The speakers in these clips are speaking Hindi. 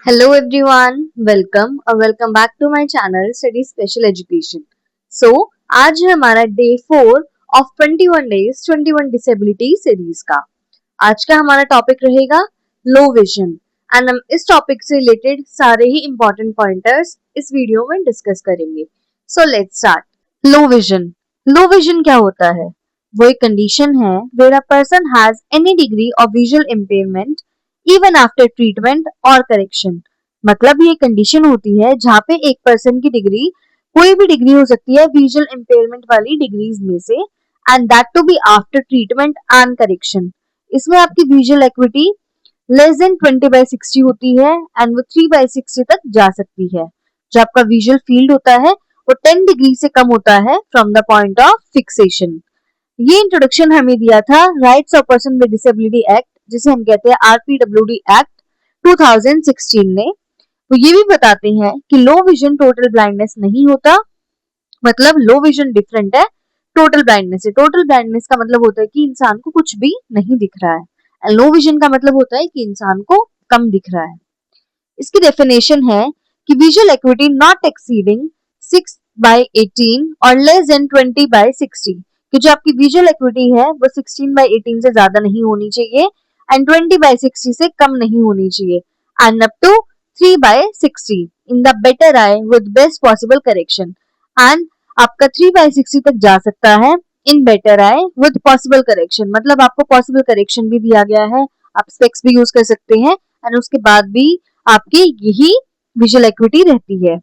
Hello everyone, welcome back to my channel Study Special Education. So आज है हमारा day 4 of 21 days 21 disability series का। आज का हमारा टॉपिक रहेगा लो विजन एंड हम इस टॉपिक से रिलेटेड सारे ही इंपॉर्टेंट पॉइंटर्स इस वीडियो में डिस्कस करेंगे। So let's start. Low vision. Low vision क्या होता है? वो एक कंडीशन है where a person has any degree of visual impairment even after treatment और करेक्शन। मतलब ये कंडीशन होती है जहाँ पे एक पर्सन की डिग्री, कोई भी डिग्री हो सकती है विजुअल इम्पेयरमेंट वाली डिग्रीज में से, and that to be after treatment and correction. इसमें आपकी विजुअल एक्विटी लेस देन 20/60 होती है एंड वो 3/60 तक जा सकती है। जो आपका विजुअल फील्ड होता है वो 10 डिग्री से कम होता है from the point of fixation. ये इंट्रोडक्शन हमें दिया था rights of person with disability act, जिसे हम कहते हैं आरपीडब्ल्यूडी एक्ट 2016 ने। वो ये भी बताते हैं कि लो विजन टोटल ब्लाइंडनेस नहीं होता। मतलब लो विजन डिफरेंट है टोटल ब्लाइंडनेस से। टोटल ब्लाइंडनेस का मतलब होता है कि इंसान को कुछ भी नहीं दिख रहा है, एंड लो विजन का मतलब होता है कि इंसान को कम दिख रहा है। इसकी डेफिनेशन है कि विजुअल एक्विटी नॉट एक्सीडिंग 6/18 और लेस देन 20/60, कि जो आपकी विजुअल एक्विटी है वो 16/18 से ज्यादा नहीं होनी चाहिए एंड 20/60 से कम नहीं होनी चाहिए, and up to 3/60 in the better eye with best possible correction. And आपका 3/60 तक जा सकता है in better eye with possible correction. मतलब आपको पॉसिबल करेक्शन भी दिया गया है, आप स्पेक्स भी यूज कर सकते हैं एंड उसके बाद भी आपकी यही विजुअल एक्विटी रहती है।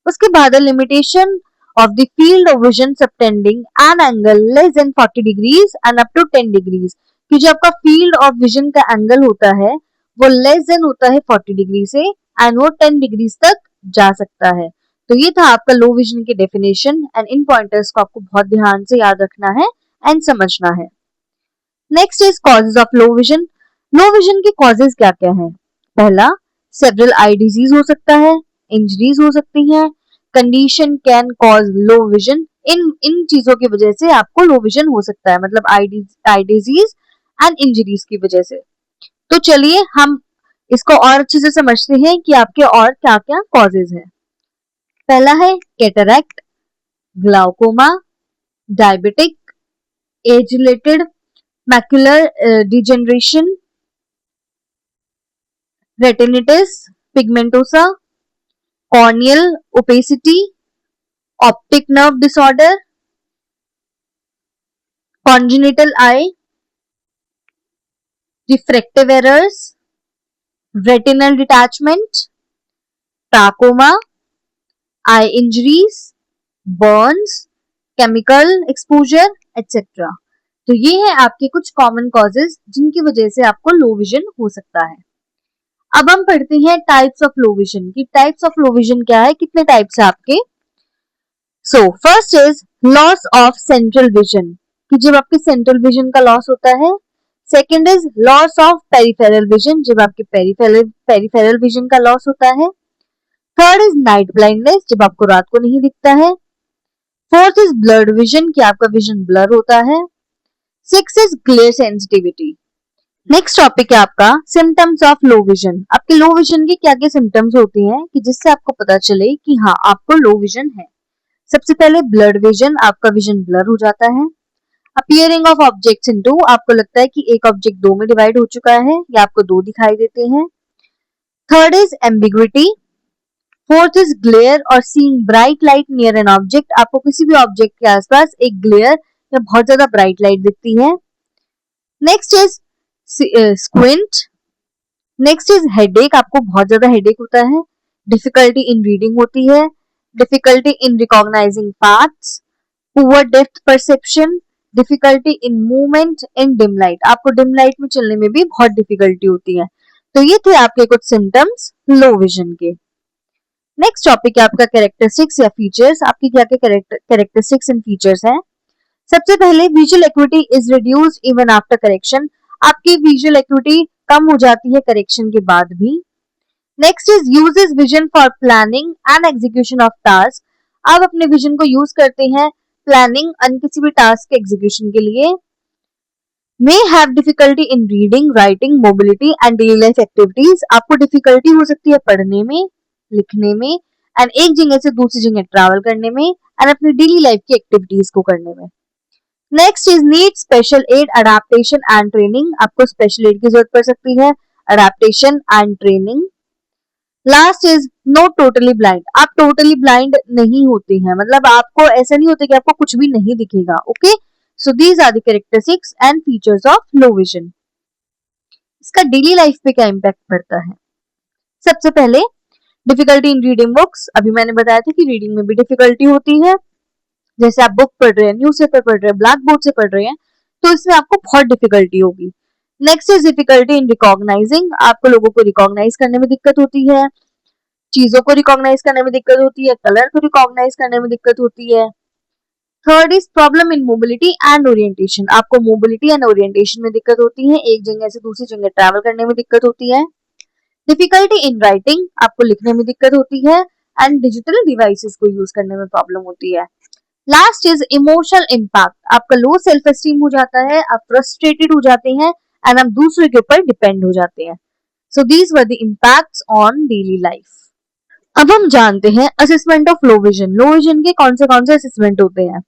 उसके बाद limitation of the field of vision subtending an angle less than 40 degrees and up to 10 degrees, कि जो आपका फील्ड ऑफ विजन का एंगल होता है वो लेस देन होता है 40 डिग्री से एंड वो 10 डिग्रीज तक जा सकता है। तो ये था आपका लो विजन की डेफिनेशन एंड इन पॉइंटर्स को आपको बहुत ध्यान से याद रखना है एंड समझना है। Next is causes of low vision. Low vision के कॉजेज क्या क्या है? पहला, सेवरल आई डिजीज हो सकता है, इंजरीज हो सकती हैं, condition can cause low vision. इन इन चीजों की वजह से आपको लो विजन हो सकता है, मतलब आई डिजीज एंड इंजरीज की वजह से। तो चलिए हम इसको और अच्छे से समझते हैं कि आपके और क्या क्या कॉजेज हैं। पहला है cataract, glaucoma, diabetic, age related macular degeneration, retinitis pigmentosa, corneal opacity, optic nerve disorder, congenital eye, refractive errors, retinal detachment, trachoma, eye injuries, burns, chemical exposure, etc. तो ये है आपके कुछ कॉमन कॉजेज जिनकी वजह से आपको लो विजन हो सकता है। अब हम पढ़ते हैं टाइप्स ऑफ लो विजन की। टाइप्स ऑफ लो विजन क्या है, कितने टाइप्स है आपके। So first is loss of central vision, कि जब आपके सेंट्रल विजन का लॉस होता है। Second is loss of peripheral vision, जब आपके पेरिफेरल विजन का लॉस होता है। थर्ड इज नाइट ब्लाइंडनेस, जब आपको रात को नहीं दिखता है। फोर्थ इज ब्लर्ड विजन, कि आपका विजन ब्लर होता है। Six is glare sensitivity. Next topic है आपका सिम्टम्स ऑफ लो विजन। आपके लो विजन के क्या क्या सिम्टम्स होते हैं कि जिससे आपको पता चले कि हाँ आपको लो विजन है। सबसे पहले ब्लर्ड विजन, आपका विजन ब्लर हो जाता है। Appearing of objects in two, आपको लगता है कि एक ऑब्जेक्ट दो में डिवाइड हो चुका है या आपको दो दिखाई देते हैं। Third is ambiguity. Fourth is glare और seeing bright light near an object, आपको किसी भी ऑब्जेक्ट के आसपास एक ग्लेयर या बहुत ज्यादा ब्राइट लाइट दिखती है। Next is squint. Next is headache, आपको बहुत ज्यादा हेडेक होता है। डिफिकल्टी इन रीडिंग होती है, difficulty in recognising paths, poor depth perception, difficulty in movement in dim light, आपको डिम लाइट में चलने में भी बहुत डिफिकल्टी होती है। तो ये थे आपके कुछ सिम्टम्स लो विजन के। नेक्स्ट टॉपिक है आपका कैरेक्टरिस्टिक्स या फीचर्स। आपकी क्या क्या कैरेक्टरिस्टिक्स एंड फीचर्स हैं। सबसे पहले visual activity is reduced even after correction, आपकी विजुअल एक्टिविटी कम हो जाती है करेक्शन के बाद भी। Next is uses vision for planning and execution of task, आप अपने विजन को यूज करते हैं प्लानिंग एंड किसी भी टास्क के एग्जीक्यूशन के लिए। May have difficulty in reading, writing, mobility and daily life activities. आपको डिफिकल्टी हो सकती है पढ़ने में, लिखने में एंड एक जगह से दूसरी जगह ट्रैवल करने में एंड अपनी डेली लाइफ की एक्टिविटीज को करने में। Next is need special aid, adaptation and training. आपको स्पेशल एड की जरूरत पड़ सकती है, adaptation and training. Last is not totally blind. आप टोटली ब्लाइंड नहीं होते हैं, मतलब आपको ऐसा नहीं होता कि आपको कुछ भी नहीं दिखेगा। Okay, so these are the characteristics and features of low vision. इसका डेली लाइफ पे क्या इम्पैक्ट पड़ता है? सबसे पहले डिफिकल्टी इन रीडिंग बुक्स। अभी मैंने बताया था कि रीडिंग में भी डिफिकल्टी होती है। जैसे आप बुक पढ़ रहे हैं, न्यूज़पेपर पढ़ रहे हैं, ब्लैक बोर्ड से पढ़ रहे हैं, तो इसमें आपको बहुत डिफिकल्टी होगी। Next is difficulty in recognising. आपको लोगों को रिकॉग्नाइज करने में दिक्कत होती है, चीजों को रिकॉग्नाइज करने में दिक्कत होती है, कलर को रिकॉग्नाइज करने में दिक्कत होती है। Third is problem in mobility and orientation. आपको मोबिलिटी एंड ओरिएंटेशन में दिक्कत होती है, एक जगह से दूसरी जगह ट्रैवल करने में दिक्कत होती है। डिफिकल्टी इन राइटिंग, आपको लिखने में दिक्कत होती है एंड डिजिटल डिवाइसेस को यूज करने में प्रॉब्लम होती है। Last is emotional impact. आपका लो सेल्फ एस्टीम हो जाता है, आप फ्रस्ट्रेटेड हो जाते हैं एंड आप दूसरे के ऊपर डिपेंड हो जाते हैं। So these were the impacts on daily life. अब हम जानते हैं assessment of low vision. Low vision के कौन से असेसमेंट होते हैं?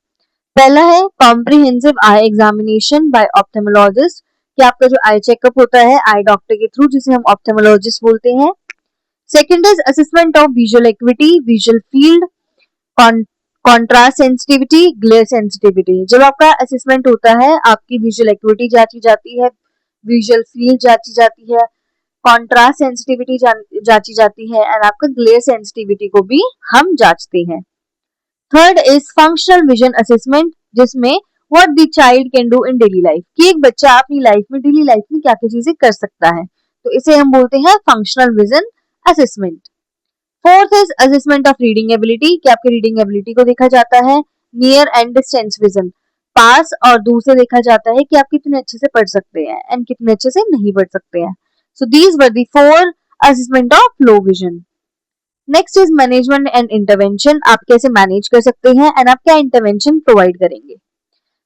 पहला है comprehensive eye examination by ophthalmologist, कि आपका जो आई चेकअप होता है आई डॉक्टर के थ्रू, जिसे हम ऑप्थेमोलॉजिस्ट बोलते हैं। Second is assessment of visual activity, visual field, contrast sensitivity, glare sensitivity. जब आपका असेसमेंट होता है, आपकी विजुअल एक्टिविटी जांची जाती है, विजुअल फील्ड जांची जाती है, कॉन्ट्रास्ट सेंसिटिविटी जांची जाती है एंड आपका ग्लेयर सेंसिटिविटी को भी हम जांचते हैं। Third is functional vision assessment, जिसमें what the child can do in daily life, कि एक बच्चा अपनी लाइफ में, डेली लाइफ में क्या क्या चीजें कर सकता है, तो इसे हम बोलते हैं functional vision assessment. Fourth is assessment of reading ability, कि आपकी रीडिंग एबिलिटी को देखा जाता है। नियर एंड डिस्टेंस विजन, पास और दूर से देखा जाता है कि आप कितने अच्छे से पढ़ सकते हैं एंड कितने अच्छे से नहीं पढ़ सकते हैं। So these were the four assessment of low vision. Next is management and intervention. आप कैसे मैनेज कर सकते हैं एंड आप क्या इंटरवेंशन प्रोवाइड करेंगे?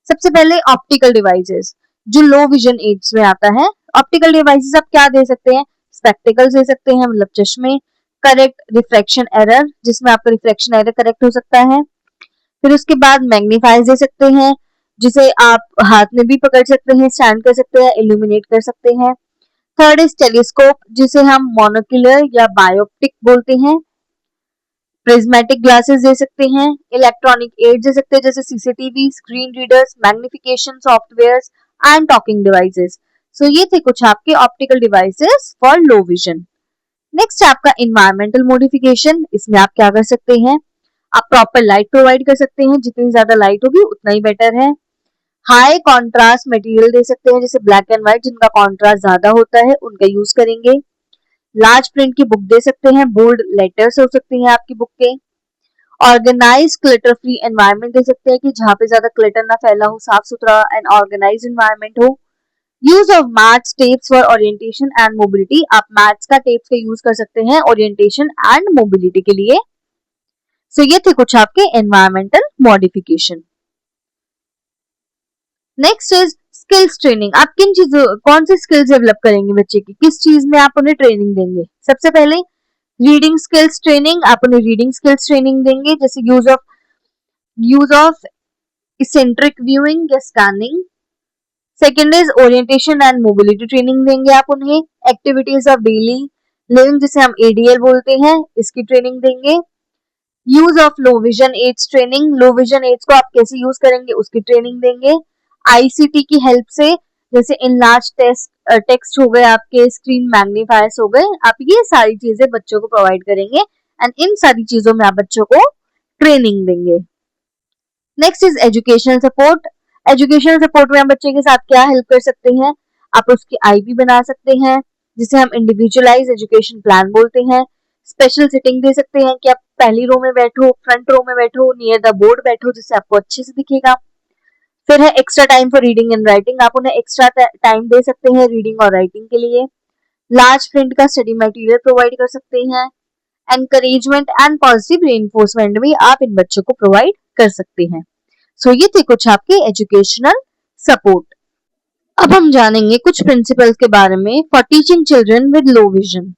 सबसे पहले ऑप्टिकल डिवाइसेस, जो लो विजन एड्स में आता है। ऑप्टिकल डिवाइसेस आप क्या दे सकते हैं? स्पेक्टिकल्स दे सकते हैं, मतलब चश्मे। करेक्ट रिफ्रैक्शन एरर, जिसमें आपका रिफ्रैक्शन एरर करेक्ट हो सकता है। फिर उसके बाद मैग्नीफायर दे सकते हैं, जिसे आप हाथ में भी पकड़ सकते हैं, स्टैंड कर सकते हैं, इल्यूमिनेट कर सकते हैं। थर्ड इज टेलीस्कोप, जिसे हम मोनोक्यूलर या बायोप्टिक बोलते हैं। प्रिज्मेटिक ग्लासेस दे सकते हैं। इलेक्ट्रॉनिक एड दे सकते हैं, जैसे CCTV, screen readers, magnification softwares and talking devices. So ये थे कुछ आपके optical devices for low vision. Next है आपका इन्वायरमेंटल मॉडिफिकेशन। इसमें आप क्या कर सकते हैं? आप प्रॉपर लाइट प्रोवाइड कर सकते हैं, जितनी ज्यादा लाइट होगी उतना ही बेटर है। हाई कॉन्ट्रास्ट मटेरियल दे सकते हैं, जैसे ब्लैक एंड व्हाइट, जिनका कॉन्ट्रास्ट ज्यादा होता है उनका यूज करेंगे। लार्ज प्रिंट की बुक दे सकते हैं, बोल्ड लेटर्स हो सकती हैं आपकी बुक के। ऑर्गेनाइज क्लटर फ्री एनवायरनमेंट दे सकते हैं, कि जहाँ पे ज्यादा क्लटर ना फैला हो, साफ सुथरा एंड ऑर्गेनाइज एनवायरनमेंट हो। Use of maths tapes for orientation and mobility. आप मैथ्स का टेप्स का यूज कर सकते हैं ओरिएंटेशन एंड मोबिलिटी के लिए। सो ये थे कुछ आपके environmental modification. Next is skills training. आप किन चीजों, कौन सी स्किल्स डेवलप करेंगे बच्चे की, किस चीज में आप उन्हें ट्रेनिंग देंगे? सबसे पहले रीडिंग स्किल्स ट्रेनिंग, आप उन्हें रीडिंग स्किल्स ट्रेनिंग देंगे, जैसे यूज ऑफ इसेंट्रिक व्यूइंग या scanning. Second is orientation and mobility training देंगे आप उन्हें। एक्टिविटीज ऑफ डेली लिविंग, जिसे हम एडीएल बोलते हैं, इसकी ट्रेनिंग देंगे। Use of low vision aids training, low vision aids को आप कैसे यूज करेंगे उसकी ट्रेनिंग देंगे। आईसीटी की हेल्प से, जैसे इनलार्ज टेक्स्ट हो गए, आपके स्क्रीन मैग्नीफायर्स हो गए, आप ये सारी चीजें बच्चों को प्रोवाइड करेंगे एंड इन सारी चीजों में आप बच्चों को ट्रेनिंग देंगे। Next is educational support. Educational support में हम बच्चे के साथ क्या हेल्प कर सकते हैं? आप उसकी आईपी बना सकते हैं, जिसे हम इंडिविजुअलाइज एजुकेशन प्लान बोलते हैं। स्पेशल सिटिंग दे सकते हैं, कि आप पहली रो में बैठो, फ्रंट रो में बैठो, नियर द बोर्ड बैठो, जिससे आपको अच्छे से दिखेगा। फिर है extra time for reading and writing. आप उन्हें एक्स्ट्रा टाइम दे सकते हैं रीडिंग और राइटिंग के लिए। लार्ज प्रिंट का स्टडी मटेरियल प्रोवाइड कर सकते हैं। एनकरेजमेंट एंड पॉजिटिव रेनफोर्समेंट भी आप इन बच्चों को प्रोवाइड कर सकते हैं। सो ये थे कुछ आपके एजुकेशनल सपोर्ट। अब हम जानेंगे कुछ प्रिंसिपल्स के बारे में for teaching children with low vision.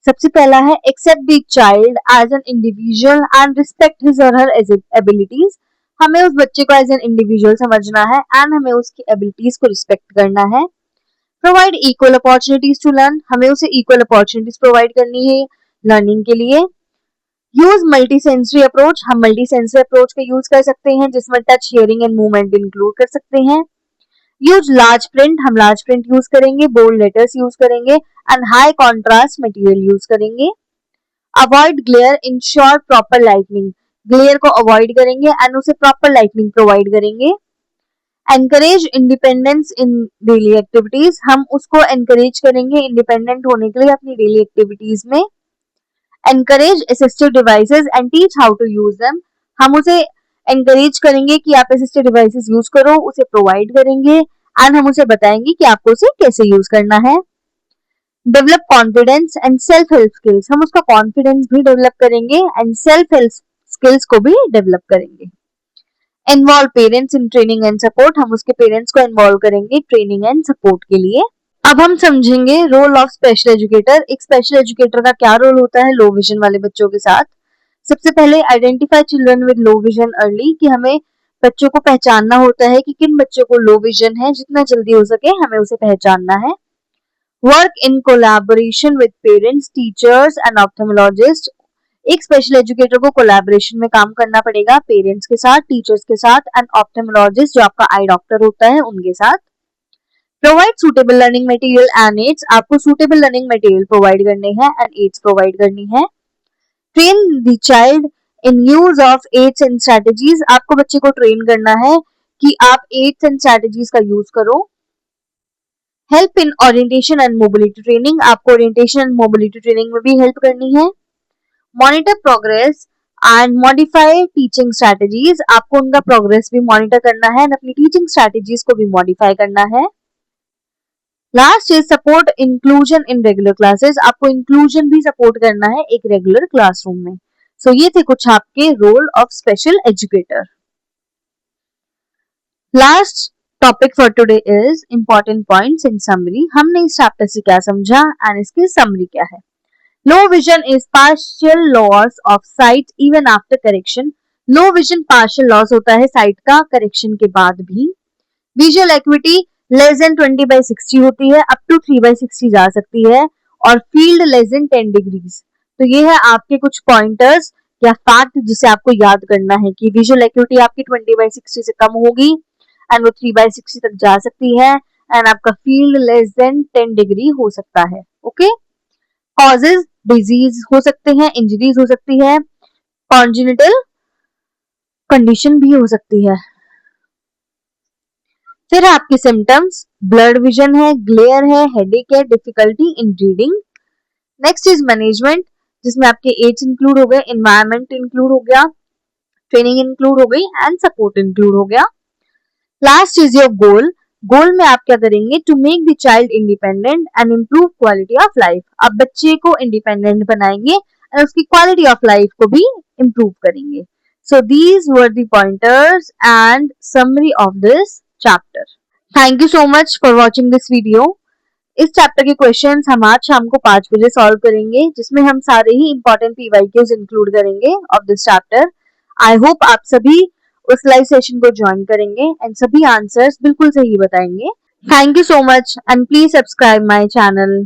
सबसे पहला है accept the child as an individual and respect his और हर एबिलिटीज। हमें उस बच्चे को एज एन इंडिविजुअल समझना है एंड हमें उसकी एबिलिटीज को रिस्पेक्ट करना है। Provide equal opportunities to learn, हमें उसे इक्वल अपॉर्चुनिटीज प्रोवाइड करनी है लर्निंग के लिए। यूज मल्टी सेंसरी अप्रोच, हम मल्टी सेंसरी अप्रोच का यूज कर सकते हैं जिसमें touch, hearing and movement include कर सकते हैं। यूज लार्ज प्रिंट, हम लार्ज प्रिंट यूज करेंगे, बोल्ड लेटर्स यूज करेंगे and high contrast material use करेंगे। Avoid glare, ensure proper lightning, glare को अवॉइड करेंगे एंड उसे प्रॉपर लाइटनिंग प्रोवाइड करेंगे। Encourage independence in daily activities, हम उसको एनकरेज करेंगे इंडिपेंडेंट होने के लिए अपनी डेली एक्टिविटीज में। Encourage assistive devices and teach how to use them, हम उसे एनकरेज करेंगे कि आप असिस्टिव डिवाइसेस यूज करो, उसे प्रोवाइड करेंगे एंड हम उसे बताएंगे कि आपको उसे कैसे यूज करना है। Develop confidence and self help skills, हम उसका कॉन्फिडेंस भी डेवलप करेंगे एंड सेल्फ हेल्प स्किल्स को भी डेवलप करेंगे। Involve parents in training and support, हम उसके पेरेंट्स को इन्वॉल्व करेंगे ट्रेनिंग एंड सपोर्ट के लिए। अब हम समझेंगे रोल ऑफ स्पेशल एजुकेटर। एक स्पेशल एजुकेटर का क्या रोल होता है लो विजन वाले बच्चों के साथ। सबसे पहले identify children with low vision early, कि हमें बच्चों को पहचानना होता है कि किन बच्चों को लो विजन है, जितना जल्दी हो सके हमें उसे पहचानना है। Work in collaboration with parents, teachers and ophthalmologist, एक स्पेशल एजुकेटर को कोलैबोरेशन में काम करना पड़ेगा पेरेंट्स के साथ, टीचर्स के साथ एंड ऑप्थेमोलॉजिस्ट जो आपका आई डॉक्टर होता है उनके साथ। Provide suitable learning material and aids, आपको सुटेबल लर्निंग मटेरियल प्रोवाइड करने हैं एंड एड्स प्रोवाइड करनी है। Train the child in use of aids and strategies, आपको बच्चे को ट्रेन करना है कि आप एड्स एंड स्ट्रेटजीज का यूज करो। Help in orientation and mobility training, आपको ओरिएंटेशन एंड मोबिलिटी ट्रेनिंग में भी हेल्प करनी है। Monitor progress and modify teaching strategies, आपको उनका प्रोग्रेस भी मॉनिटर करना है एंड अपनी टीचिंग स्ट्रेटजीज को भी मॉडिफाई करना है। Last is support inclusion in regular classes, आपको इंक्लूजन भी सपोर्ट करना है एक रेगुलर क्लासरूम में। सो ये थे कुछ आपके role of special educator. Last topic for today is important points in summary. हमने इस चैप्टर से क्या समझा एंड इसकी समरी क्या है। Low vision is partial loss of site even after correction, low vision partial loss होता है साइट का करेक्शन के बाद भी। विजुअल एक्विटी लेस देन 20/60 होती है, अप टू 3/60 जा सकती है और फील्ड लेस देन 10 डिग्रीज। तो ये है आपके कुछ पॉइंटर्स या फैक्ट जिसे आपको याद करना है कि विजुअल एक्विटी आपकी 20/60 से कम होगी एंड वो 3/60 तक जा सकती है एंड आपका फील्ड लेस देन 10 डिग्री हो सकता है। ओके, कॉजेज डिजीज हो सकते हैं, इंजरीज हो सकती है, कॉन्जेनिटल कंडीशन भी हो सकती है। फिर आपके सिम्टम्स ब्लड विजन है, ग्लेयर है, हेडेक है, difficulty in reading. Next is management जिसमें आपके एड्स इंक्लूड हो गए, एनवायरमेंट इंक्लूड हो गया, ट्रेनिंग इंक्लूड हो गई एंड सपोर्ट इंक्लूड हो गया। Last is your goal, goal में आप क्या करेंगे to make the child independent and improve quality of life, आप बच्चे को इंडिपेंडेंट बनाएंगे और उसकी क्वालिटी ऑफ लाइफ को भी इम्प्रूव करेंगे। So these were the pointers and summary of this chapter. Thank you so much for watching this video. इस चैप्टर के क्वेश्चंस हम आज शाम को 5 बजे सॉल्व करेंगे जिसमें हम सारे ही इंपॉर्टेंट पीवाईक्यूज इंक्लूड करेंगे of this chapter. I hope आप सभी उस लाइव सेशन को ज्वाइन करेंगे एंड सभी आंसर्स बिल्कुल सही बताएंगे। Thank you so much and please subscribe my channel.